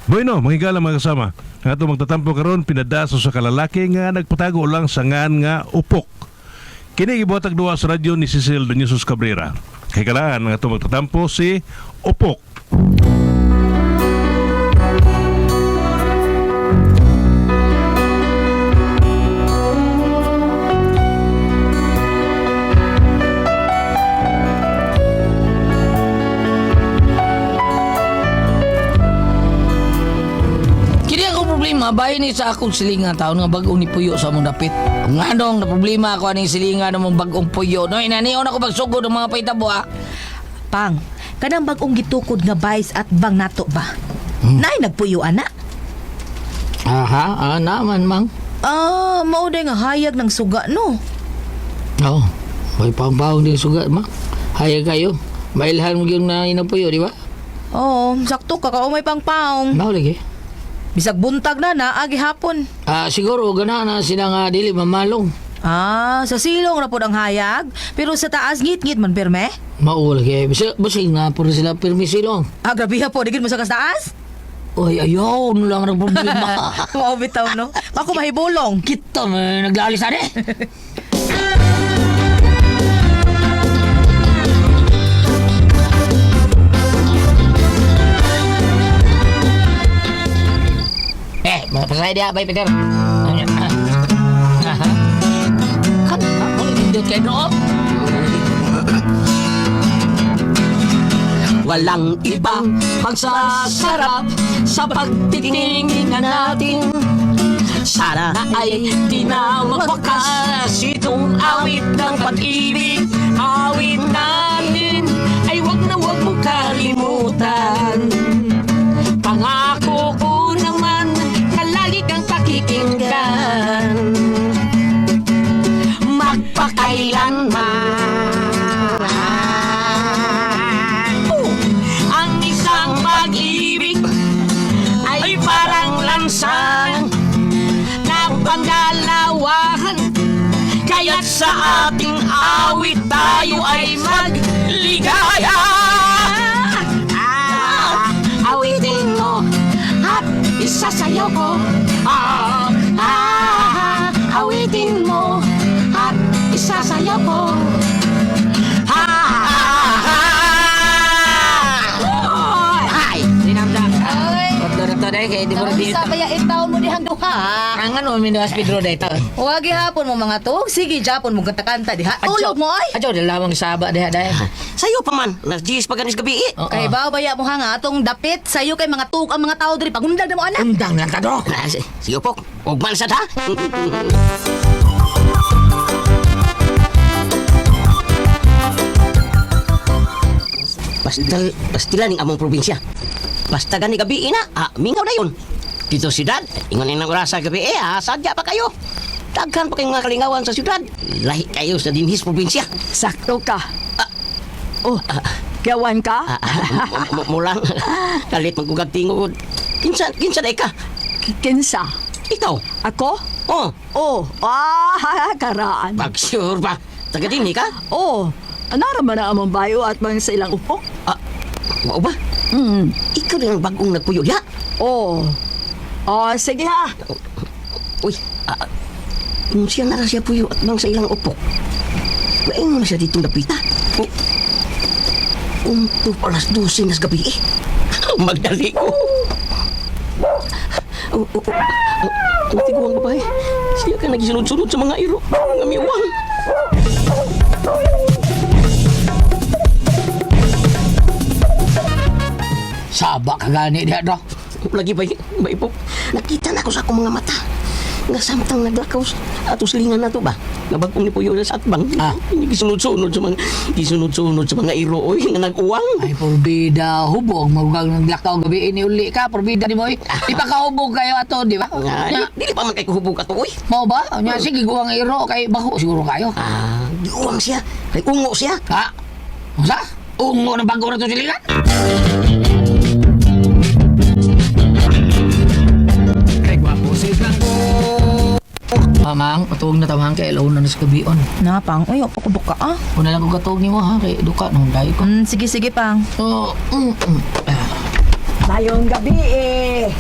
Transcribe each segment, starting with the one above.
Bueno, mga mga kasama. Ato magtatampo karon pinadaso sa kalalaki nga nagpatago lang sa ngan nga upok. Kini gibuhatag duwa sa radyo ni Cecil Doñosos Cabrera. Kay kalaan nga ato magtatampo si Upok. Bahay ni sa akong silinga taon nga bagong ni puyo sa mong dapit. Nga dong na problema ako aning silinga ng mong bagong puyo. No, inaniyon ako pagsugod ng mga paitabo ha. Pang, kanang bagong gitukod nga bayis at bang nato ba? Nay nagpuyo ana. Aha, naman mang. Mauday nga hayag ng suga no. Oo, may pang-pang din sugat ma. Hayag kayo. Mailhan mo yung na inapuyo, di ba? Oo, sakto ka umay pang paong. Nao lagi. Bisag buntag na agi hapon. Siguro ganahan na sila nga dili mamalong. Sa silong na po ang hayag, pero sa taas ngit-ngit man pirme. Mao lagi. Basig nga puro sila pirmi silong. Grabe ha po, digid mo sa taas? Oy, ayaw no lang ang problema. Wow, bitaw no. Ako mahibulong. Kita may naglalis ade. Pasay dia, bay Peter. Kan, boleh dindot kayo no? Walang ibang pagsasarap sa pagtitinginan natin. Sana ay di na magwakas itong awit ng pag-ibig. Awit natin ay wag na wag mo kalimutan. Pangako ko naman pakikinggan magpakailanman ang isang pag-ibig ay parang lansan ng panggalawahan, kaya't sa ating awit tayo ay magligaya. Awitin mo at isasayaw ko. Awitin mo at isasayaw ko. Hay! Dinamdam. Doktor dahil kayo di mo rin dito. Sa kaya itaw mo dihang duha. Ang ano, minuas Pedro dahil ito. Huwag hapon mo mga tug. Sige, Japon mo kanta-kanta diha. Tulog mo ay. Adyo, dalawang saba dahil. Sayo pa man, nag-GS pa ganis gabi eh. Kay baya mo hanga atong dapit sayo kay mga tug ang mga tao diri pagundag na mo ana. Undang lang ka, Dok. Sige po, ugman sad ha. Pastilan ng among probinsya. Basta gani gabi ina, mingaw na yun. Dito siyudad, ingon ng orasa gabi sadya pa kayo. Daghan pa kayong mga kalingawan sa siyudad. Lahi kayo sa dinhis probinsya. Sakto ka. Gawan ka? Mulang, kalit magkugat tingod. Kinsa day ka? Kinsa? Ikaw? Ako? Karaan. Pag-sure ba? Taga din ka? Naraman na among bayo at mga sa ilang upok. Wow ba? Ikaw rin ang bagong nagpuyo, ya? Sige ha. Uy, kung siya na siya puyo at bang sa ilang upok, main mo na siya ditong napita. Alas 12 nas gabi eh. Magdali ko. Ang tiguang babae, siya ka nagisunod-sunod sa mga iro, mga miwang. Saba ka gani diha, Dok. Lagi ba po? Nakita na ako sa akong mga mata. Nga samtang naglakaw ato silingan na to ba? Nga bagong ni Puyo na sa atbang. Gisunod-sunod sa mga iro, oy, nga nag-uwang. Ay, porbida, hubog. Magugang naglakaw gabi, iniuli ka, porbida ni Moy. Di pa ka hubog kayo ato, di ba? Dili pa man kay kuhubog ato, oy. Mau ba? Nya sige, guwang iro, kay baho siguro kayo. Diuwang siya. Kay ungo siya. Masa? Ungo na bago na ito silingan? Kay gwapo, safe lang ko. Mamang, patuwag na tamang kay alaw na sa gabion. Pang, uy, pakubuka Una lang ko katuwag ni mo ha, kay duka nung dahi ko. Sige, pang. Mayong gabi eh.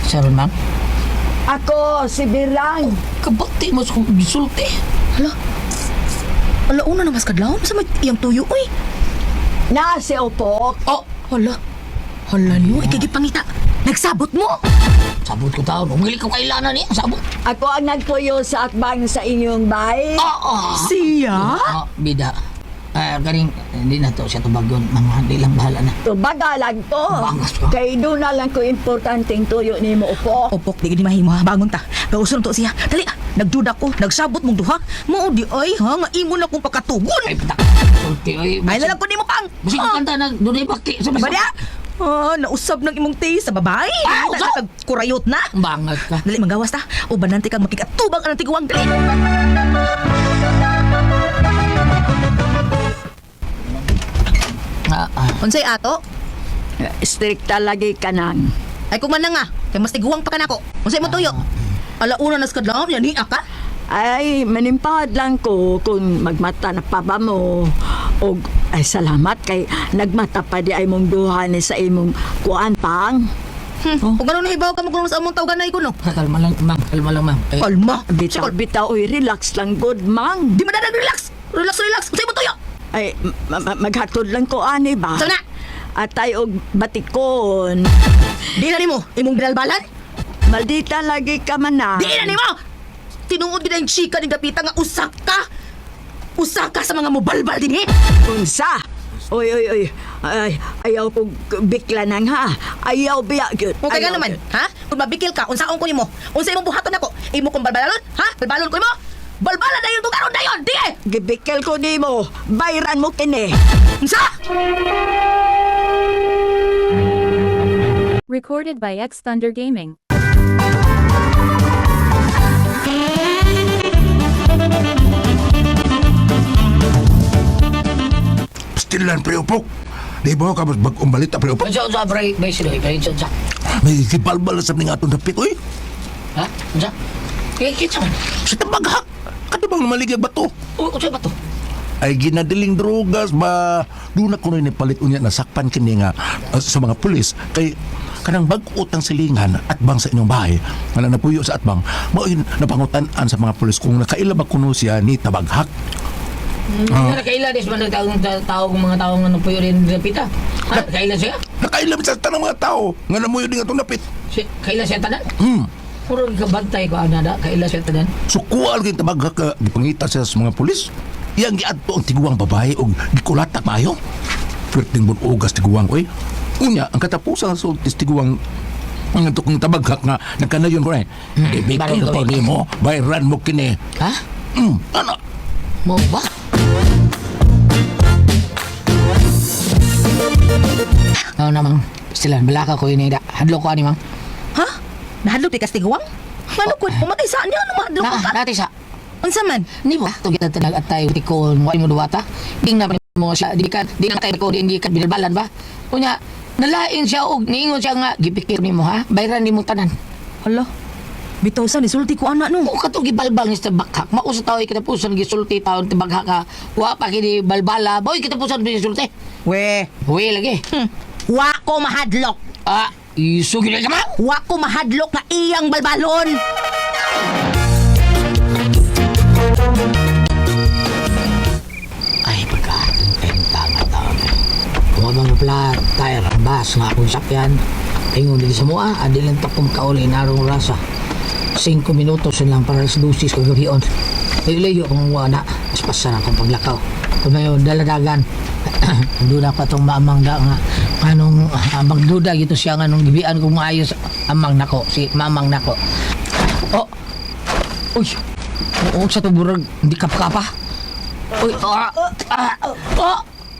Saron, ma'am? Ako si Birang. Kabati mo sa gisulti. Ala, una na mas kadlaw. Sa may iyang tuyo, uy. Na si Opok. Oh, Hala. Hala niyo, ikagipangita. Nagsabot mo. sabot ko taon. Umili ko kailanan niya. Sabot. Ako ang nagtuyo sa akbang sa inyong bahay. Siya? Bida. Galing, hindi na to siya tubagon. Mga hindi lang bahala na. Tubagalag to. Bangas ka. Kay doon na lang ko importanteng tuyo ni mo, Opok. Opok, di gini mahimo ha. Bangon ta. Gauson to siya. Dali, nagduda ko. Nagsabot mong duha. Mao di ay ha. Nga imo na kong pakatugon. Ay, patak. Sulti, ay. Ay, nalang ko ni mo pang. Basig kanta na doon ay baki. Sa Badya! Nausab ng imong taste sa babae. usab? Kurayot na. Bangat ka. Dali, magawas ta. O ba nanti kang makikatubang ang tiguang dali. Unsay ato? Strikta lagi ka nang. Ay kuman na nga. Kay mas tiguang pa ka na ko. Unsay mo tuyo? Alauna nas kadlaw, yan ni aka. Ay, manimpad lang ko kung magmata na pa ba mo. O, ay salamat kay nagmata pa di ay mong duha ni sa imong kuan pang. Kung gano'n ibaw ka mo kung sa among tawganay ko no. Kalma lang, ma'am. Kalma lang, ma'am. Ay, Kalma. Bitaw, bitaw, oy, relax lang, good mang. Di madadag relax. Relax. Unsay mo tuyo? Ay, maghatod lang ko ani ba? Saan na? At tayo og batikon. Di na nimo imong binalbalan? Maldita lagi ka man na. Di na nimo. Tinuod gid ang chika ni dapita nga usak ka. Usak ka sa mga mobalbal din eh. Unsa? Oy. Ay, ayaw ko bikla nang ha. Ayaw biya gyud. O kaya Ayaw naman, gyud. ha? Kung mabikil ka, unsaon ko nimo? Unsa imong buhaton ako? Imo kong balbalon? Ha? Balbalon ko nimo? Balbala dayon tugaron dayon, di eh. Gibikil ko nimo. Bayran mo kini. Unsa? Recorded by X Thunder Gaming. Stilan preupok. Di ba ka mas bagong balita preupok? unsa, bray, sila, unsa. May kibalbal sa ning atong dapit oy. Ha? Unsa? Kitsa man. Sa tabaghak. Kato bang maligag bato? Unsa ba to? Ay ginadiling drogas ba doon na kuno ni palit unya nasakpan kini nga sa mga pulis kay kanang bag-ot ang silingan at bang sa inyong bahay nga napuyo sa atbang mao napangutan-an sa mga pulis kung nakaila ba kuno siya ni tabaghak. Nakaila des man tao mga tao nga puyo rin dapita. Nakaila siya? Nakaila sa tanang mga tao nga namuyo din atong dapit. Kaila siya tanan? Hmm. Puro kabantay ko anada, kaila siya tanan. So kuwal kay tabaghak ka gipangita siya sa mga pulis. Iyang giadto ang tiguang babae o gikulatak maayo. Pwerteng bunugas tiguang oy. Unya ang katapusan sa sultis tiguang ang tukong tabaghak nga nagkanayon ko eh. Ibigay ko ni mo, bayran mo kini. Ha? Ano? Mo ba? Oo namang, sila, balaka ko yun hadlo ko ani mang. Ha? Nahadlok di kastiguang? Ano ko? Pumatay saan niya? Ano mahadlok ka? Dati sa, Unsa man? ni ba? Ito kita tinag at tayo tikon, wala mo duwata. Ding na mo siya, di na tayo ko, di ka binalbalan ba? Kunya, nalain siya og niingon siya nga, gipikir ni mo ha, bayran ni mo tanan. Hala. Bitaw sa nisulti ko anak no. O kato gibalbal ni sa bakhak, mausa tao kitapusan gisulti taon ti baghak ka, wa pa kini balbala, boy kitapusan gisulti. We. Uwi lagi. Wa ko mahadlok. Iso gina ka ma? Wa ko mahadlok na iyang balbalon. Ay, pagkain kayong tanga taon. Kung abang pala, tayo bas nga akong sakyan. Ingon din sa mua, adilan takong kauli narong rasa. 5 minutos lang para sa dusis kagabion. Layo-layo kung wala, mas pasan akong paglakaw. Kung na yun, daladagan. Duda pa itong maamang da nga. Anong magduda gito siya nga nung gibian kong maayos amang nako, si mamang nako. Oh! Uy! Oo, sa tuburag, hindi kapa-kapa. Uy!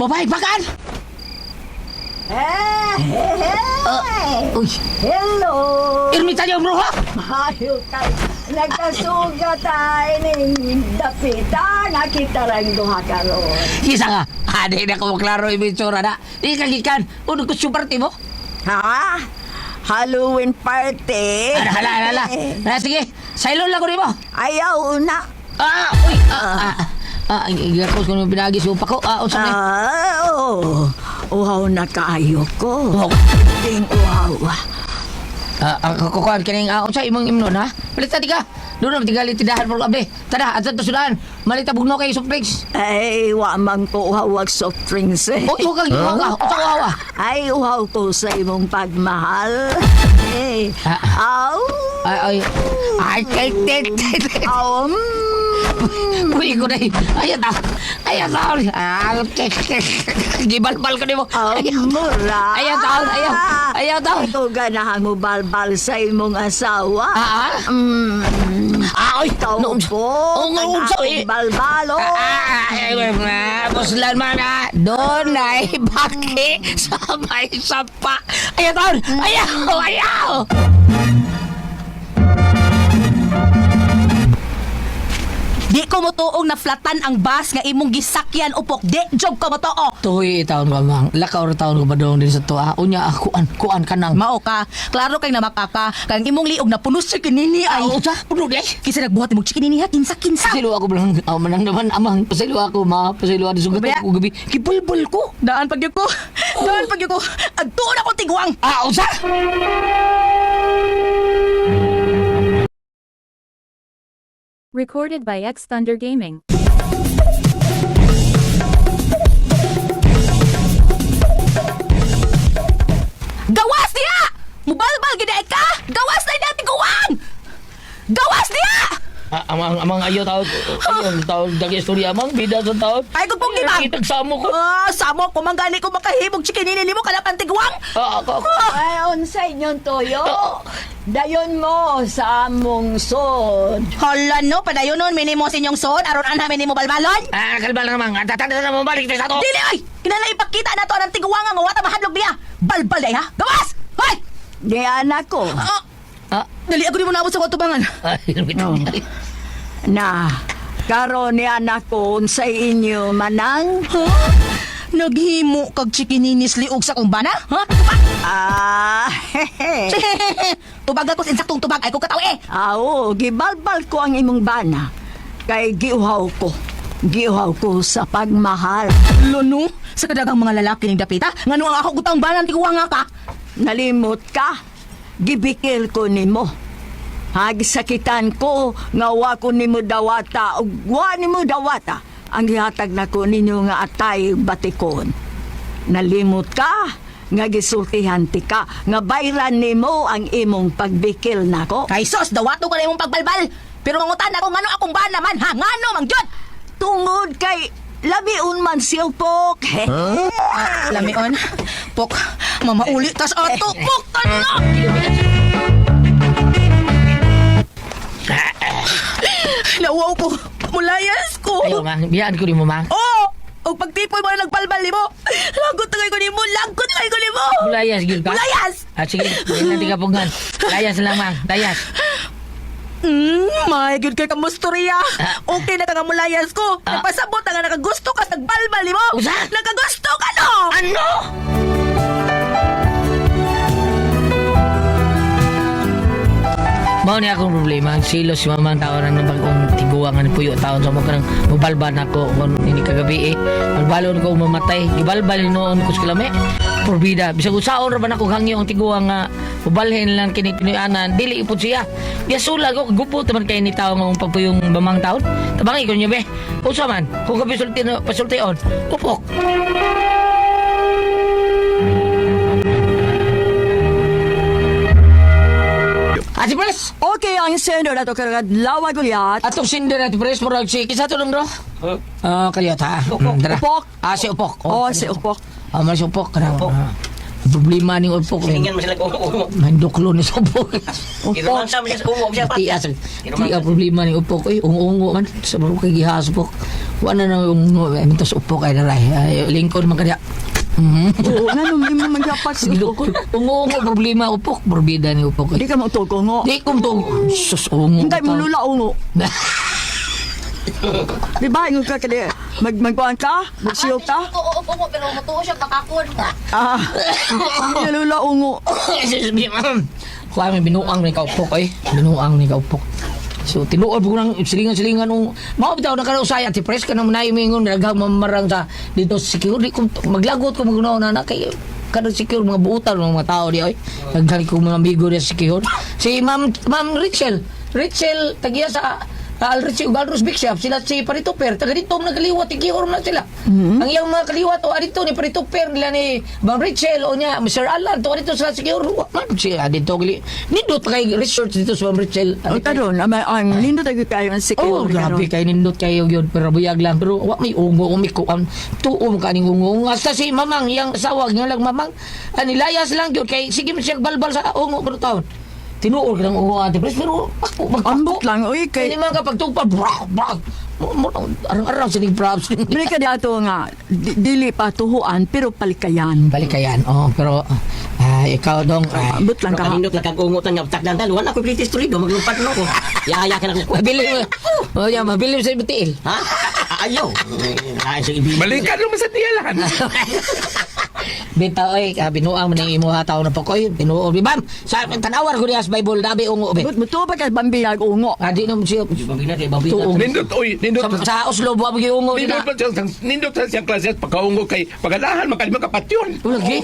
Babae, bakan! Uy! Hello! Irmita niyo, bro, ha? Mahayo kay nagkasuga tayo ning dapita nakita rin duha karon. Isa nga, di na ko maklaro yung bitsura na. Di kagikan, unong ko party mo? Ha? Halloween party? Hala. Sige, sailon lang ko rin mo. Ayaw na. Igakos ko nung pinagis upa ko. Unsa na? Uhaw na kaayo ko. Ding uhaw. Kukuhan kining unsa imong imnon ha? Balita di ka. Doon na tigali tindahan por gabi. Tada, at sa sudan. Malita bugno kay soft drinks. Ay, wa man ko uhawag soft drinks eh. O kang giwa ka. Unsa ko hawa? Ay, uhaw ko sa imong pagmahal. Eh, aw. Ay. Uy ko dai. Ayaw tao. Gibalbal ko nimo. Mura. Ayaw tao. Ito ganahan mo balbal sa imong asawa. Ay, Ikaw po. unsa eh. Balbalo. Puslan man na. Doon ay baki sabay sapa. Ayaw tao. Ayaw. Di ko motuong na flatan ang bus nga imong gisakyan upok. Di job ko motoo. Tuhoy taon ka mang. Lakaw ra taon ko ba doon din sa tuwa. Unya kuan ka nang. Mao ka. Klaro kay namakaka. Kang imong liog na punos sa kinini ay. Unsa? Puno di. Kisa nagbuhat imong chikinini ha. Kinsa. Pasilo ako lang. Manang naman amang. Pasilo ako ma. Pasilo ako sugat Babaya. ako gabi. Kipulpul ko. Daan pagyo ko. Agtuon ako tiguang. Unsa? Recorded by X Thunder Gaming. Gawas niya! Mubalbal gina ka! Gawas na natin guwang! Gawas niya! Amang ayo taon. Ayo taon dagi istorya amang bida sa taon. Ay, kung pong gibang! Itagsamo ko. Samo ko manggani ko makahimog chikinini ni mo kalapan tiguang! Ako. Ay, unsa inyong toyo? Dayon mo sa among sod. Hala no, padayon nun, minimo sa inyong sod, aron anha minimo balbalon! Kalbal namang. Tatanda na mo balik sa to. Dili ay! Kinala ipakita na to ang tiguang nga wata mahadlok niya! Balbal day ha! Gawas! Hoy! Di anak ko. Dali ako di mo naabot sa kutubangan. Na, karon ni anak ko sa inyo manang. Naghimo kag chikininis liog sa kong bana? Ha? Hehe. Tubag ako sa insaktong tubag ay ko kataw eh! Awo, gibalbal ko ang imong bana. Kay giuhaw ko. Giuhaw ko sa pagmahal. Luno, sa kadagang mga lalaki ning dapita, ngano ang ako gutang banan tiguang nga ka? Nalimot ka. Gibikil ko nimo. Hagisakitan ko nga wa ko nimo dawata ug wa nimo dawata ang gihatag nako ninyo nga atay batikon. Nalimot ka nga gisultihan ti ka nga bayran nimo ang imong pagbikil nako. Kay sos, dawato ko na imong pagbalbal. Pero mangutan ako ngano akong bana man ha? Ngano mang jud? Tungod kay labiun man siya pok. Lamion, pok, mamauli tas ato, pok, tano! Lawaw ko, mulayas ko. Ayo mang. Biyaan ko di mo mang. Oo! O pagtipoy mo na nagbalbal mo, lagot na kayo ni mo, lagot na kayo ni mo! Mulayas gil ka. Mulayas! Sige. Nanti ka pungan. Layas lang mang. Layas. My good kay kamustorya. Okay na ka nga mulayas ko. Nagpasabot na nga nakagusto ka sa nagbalbal mo. Usa? Nakagusto ka no! Ano? Mao ni akong problema. Silos si mamang tawaran ng bagong tiguangan puyo taon sa mga nang mabalban ako kung hindi kagabi eh. Balbalon ko mamatay. Gibalbal noon ko sa kalame. Porbida. Bisag usaon ra man ako hangyo ang tiguang nga mabalhin lang kini pinuyanan. Dili ipod siya. Biya sula ko gupot man kay ni tawo nga pagpuyong mamang taon. Tabangi ko niya be. Usa man. Kung kapisulti pasultion. Upok. Ati Pres! Okay, ang sender na to karagad lawag ulit. Atong sinder at Pres, murag si kisa to bro? Kaliot ha? Dara. Upok. Si Upok. Oh, si Upok. Man si Upok. Problema ni Upok. Tingnan mo sila kung Mandoklo ni sa Upok. Iruman sa mga umo siya pa. Tiya problema ni Upok. Ungo man. Sa baro kay gihas Upok. Wala na yung mintos Upok ay naray. Lingkod man kanya. Oo, nga nung imo magyapat si Upok. Ungo problema Upok. Morbida ni Upok. Di ka magtuko ngo. Di kong to. Sus, ungo. Hindi mo lula ungo. Di ba, ingon ka kadi, magkuhan ka? Magsiyaw ka? Oo, pero matuo siya kakakon. Hindi lula ungo. Kuha may binuang ni Kaupok eh. Binuang ni Kaupok. So tinuod ko nang silingan-silingan nung mao bitaw na kana usaya ti press kana manay mingon daghang mamarang sa dito sa security kung maglagot ko maguna na kay kada secure mga buutan mga tao di oy nagdali ko mga amigo di secure si Ma'am Rachel tagiya sa Alrici ug Alros Big Shop sila si Parito Per taga dito nagaliwat tigior na sila ang iyang mga kaliwat o adito ni Parito Per nila ni Ma'am Rachel o niya Mr. Alan to dito sila tigior man siya dito gali nindot kay research dito sa Ma'am Rachel O karon, ang lindo tayo kayo ang oh security grabe kay nindot kayo yun pero buyag lang pero wa may ungo umiko ang tuom kaning ungo hasta si Mamang yang sawag niya lang Mamang anilayas lang yun kay sige man siya balbal sa ungo pero taon tinuol ka ng ungo ate pres pero ako Ambot lang, oy, kay... kaya mga kapag tugpa, arang-arang sinig props. Bili ka dato nga, dili pa tuhuan, pero palikayan. Balikayan, pero ikaw dong, Ambot lang ka. Kanindot lang kag-ungutan nga takdan taluan ako pretty story do maglumpat no ko. Yaya ka na ko. mabilim, mabilim sa ibutiil. Ha? Ayaw. Ay sa ibig. Balikan naman sa tiyalan. Bita, binuang mo na imo hataw na po ko, binuo, bibam, sa tanawar ko niyas Bible, dabi ungo, be. Buto pa ka bambiyag ungo. Di naman siya, Pabina kay babi. tuong. Nindot, oy, nindot. Sa Oslo, buwag yung ungo, Nindot pa siya, nindot sa siyang klase at pagkaungo kay pagalahan, makalimang kapatyon. Lagi.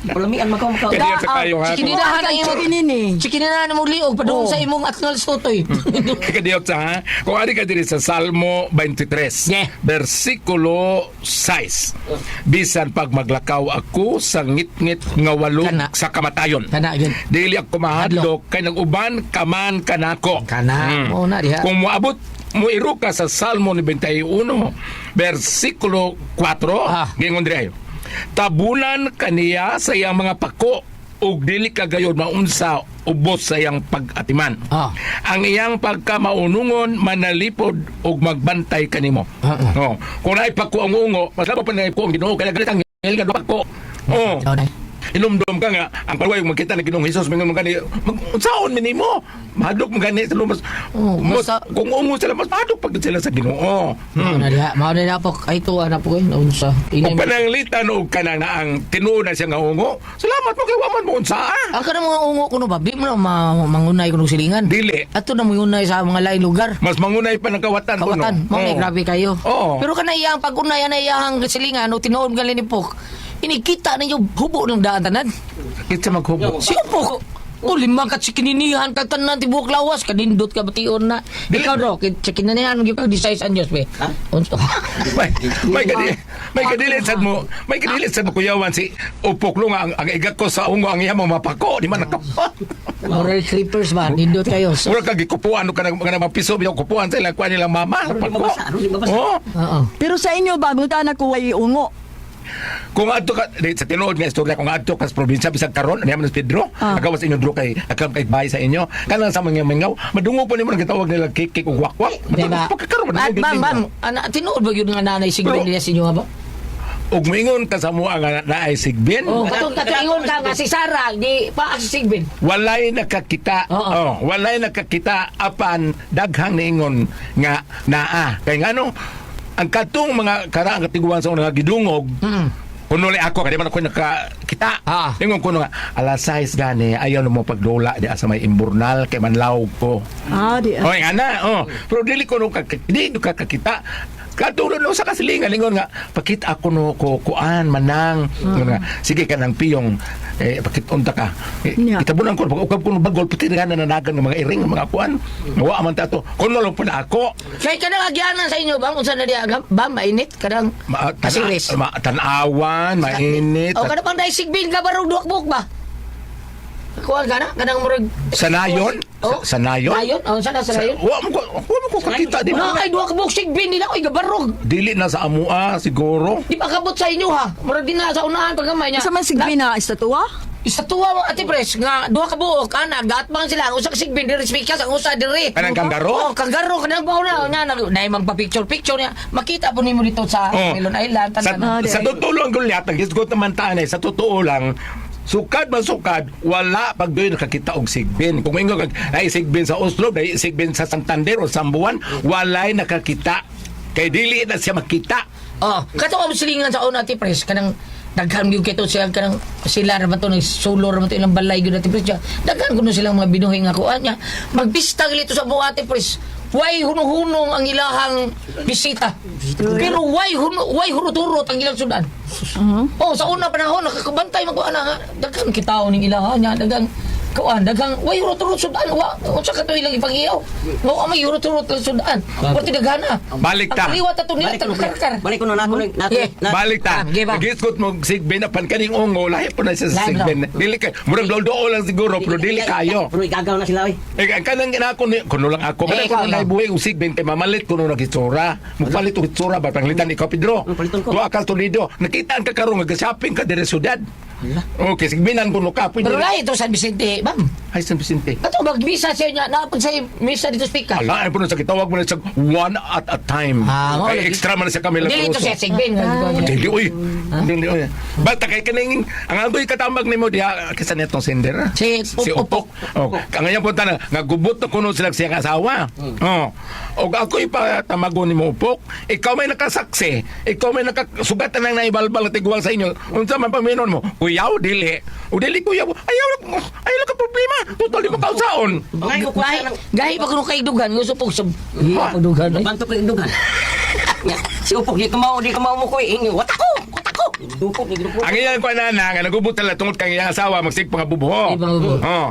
Palamian makaw. Kaya sa kayo ha. Sikinidahan ang imo, Kinini. sikinidahan mo liog, padung sa imong aknal sotoy. Kadiyot sa ha. Kung ari ka diri sa Salmo 23, Yeah. versikulo 6. Bisan pag maglakaw ako sa ngit-ngit nga walog Kana. sa kamatayon. Kana, yun. Dili ako mahadlok kay nag-uban kaman kanako. Kana, mo na diha. Kung moabot mo iro ka sa Salmo 91, versikulo 4, gingon diri ayo. Tabunan kaniya sa iyang mga pako ug dili kagayon maunsa ubos sa iyang pag-atiman. Ang iyang pagkamaunungon manalipod ug magbantay kanimo. Oh, kung naay pako ang ungo, mas labo pa naay pako ang Ginoo kaya galit ang nga pako. Oh. Inumdum ka nga ang palway magkita ni Ginoong Hesus mingon gani unsaon minimo mahadlok gani sa lumas kung ungo sila mas mahadlok pag sila sa Ginoo. Mao na diha po ay tuwa na po unsa. Kung pananglitan og kanang na ang tinuod na siya nga ungo, salamat mo kay waman mo unsa. Ang kanang mga ungo kuno ba, di mo na mangunay kuno silingan. Dili. Ato na mangunay sa mga lain lugar. Mas mangunay pa ng kawatan kuno. Kawatan, mo grabe kayo. Oo. Pero kana iyang pag-unay na iyang silingan o tinuod galing ni Pok. Inikita ninyo hubo ng daan tanan. Kitsa maghubo. Si Pok. O lima ka sikininihan ka tanan tibuok lawas kanindot ka bation na. Ikaw ro sikininihan gyud ka 16 anyos be. Unsa? May kadilit sad mo. May kadilit sad mo kuyawan si Upoklo nga ang igat ko sa ungo ang iya mo mapako di man nakapa. Moral creepers ba nindot kayo. Mura kag gikupuan ka nang mapiso biya kupuan sa ilang kuan nilang mama. Oh. Oo. Pero sa inyo ba, buta na kuway ungo. Kung adto ka sa tinuod nga istorya kung adto ka sa probinsya bisag karon ani man Pedro agawas inyo dro kay akam kay bahay sa inyo kanang sa mga mingaw madungog po nimo nang gitawag nila kik ug wakwak Diba? pagkakaroon At bam, tinuod ba yun nga nanay sigbin nila sa inyo ba? ug moingon ka sa mua nga naay sigbin Oh, katong katuingon ka nga si Sarah, di pa si sigbin. walay nakakita walay nakakita apan daghang niingon nga naa kay ngano ang katong mga karaang katiguan sa mga gidungog kuno li ako kaya man ako nakakita ingon kuno nga alas 6 gani ayaw na mo pagdola di sa may imburnal kay manlaw ko Di oy ana pero dili ko no kakita katulad no sa kasilingan lingon nga pakita ako no kuan manang nga sige kanang piyong pakitunta ka kitabunan ko pag ukab ko no bagol pati nga nananagan ng mga iring mga kuan wa man tato kuno lang pala ako Kay kanang agyanan sa inyo bang unsa na di agam ba mainit kadang kasiris. tanawan mainit O kada pang dai sigbin ka barog duak buok ba? Kuan kana kanang murag sanayon sanayon Ayon, unsa na sa layon? wa mo ko kakita di Na ba ay duak buok sigbin nila oy gabarog. dili na sa amua siguro Di pa kabot sa inyo ha. Murag di na sa unahan pagamay niya. Sa man sigbin na estatwa? Isa tuwa mo ati pres nga duha ka buok ana gatbang sila usa ka sigbin diri speaker sa usa diri. Kanang kanggaro? Oh, kanggaro kanang bawo na nya na magpa picture niya. Makita po nimo dito sa Melon Island sa, tanan. sa totoo lang gulyat gisgot naman tanay sa totoo lang sukad man sukad wala pag doy nakakita og sigbin kung ingo kag ay sigbin sa Oslo ay sigbin sa Santander o Sambuan walay nakakita kay dili na siya makita Oh, kato ang silingan sa una ti pres kanang daghan gyud kito siya kanang sila ra man to solo ra man to ilang balay gyud ati pres. Daghan kuno silang mga binuhi nga kuan niya. Magbista gilito sa buhati pres. Way hunong-hunong ang ilahang bisita. Pero way hurot-hurot ang ilang sudan. Oh, sa una panahon nakakabantay man kuan nga daghan kitaw ning ilahan niya, daghan kuan daghang way hurot-hurot sudan wa unsa ka to ilang ipangiyaw. Wa may hurot-hurot ang sudan. Pati daghana. Balik ta. Ang liwat ato nila takar. Balik ko na nato na. Balik ta. Give up. Nagisgot mo sigbin na pan kaning ungo lahi po na siya sa Lahi po. sigbin. Dili ka murag doldo lang siguro pero dili kayo. Pero igagaw na sila oy. Eh kanang ginako ni kuno lang ako kanang ikaw kuno lang. na buhay og sigbin kay mamalit kuno nagitsura. Mupalit og itsura ba panglitan ikaw Pedro. Paliton ko. Tuwa ka tulido. Nakita ka karon nga shopping ka dire syudad. Okay, sigbinan kuno ka pwede. Pero lahi ito San Vicente, ma'am. Ay San Vicente. Ato mag-misa siya niya, napag sa misa dito sa pika. Ala, ay po na sa kitawag mo na sa one at a time. Ah, Kay lagi. extra man na sa kami lang. Dili ito siya, sigbin. Dili, uy. Dili, uy. Basta kay kaningin, ang agoy katambag ni mo diha, kisa netong sender. Si Si Upok. Oh, kangayan punta na, nga gubot na kuno silang siyang asawa. Oh. O ako ipatamago ni mo Upok, ikaw may nakasaksi, ikaw may nakasugatan ng naibalbal at igual sa inyo. Unsa man paminon mo? Kuyaw, dili. O dili kuyaw, ayaw lang ka problema. Total di mo kausaon. Ngay ko kuha ng Gahi pa kuno kay dugan, gusto po sa iya pa dugan. banto ko indugan. Si Upok di ka mao mo ko inyo. Watako. Dukot ni dukot. Ang iyang kuanana nga nagubot na tungod kang iyang asawa magsig pangabubuho. Ipangabubuho. Oh.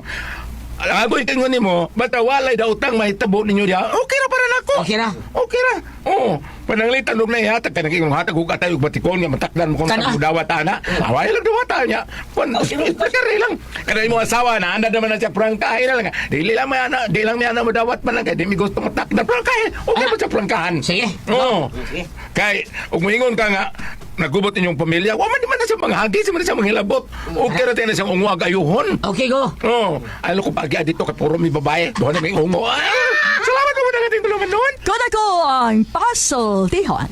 Agoy kang nimo, basta walay daw utang mahitabo ninyo diha. Okay ra para nako. Okay ra. Okay ra. Oo. Pananglitan og na ihatag ka naging hatag og atay og batikon nga matakdan mo kung Kana. sa dawat ana. Away lang dawat niya. Kun pagkari lang. Kada mo asawa na anda naman na siya prangkahin na lang. Dili lang may ana, di lang may ana madawat man lang kay di mi gusto matakdan prangkahin. Okay mo sa prangkahan. Sige. Oo. Kay ug moingon ka nga nagubot inyong pamilya, wa man naman na siya manghagi, man na siya manghilabot. Okay ra tayo na siyang unguag ayuhon. Okay go. Oh, ano ko pag dito kay puro mi babae. Doon na may ungo. Ah, salamat mo na ating tulungan noon. Kada ko ang pasultihan.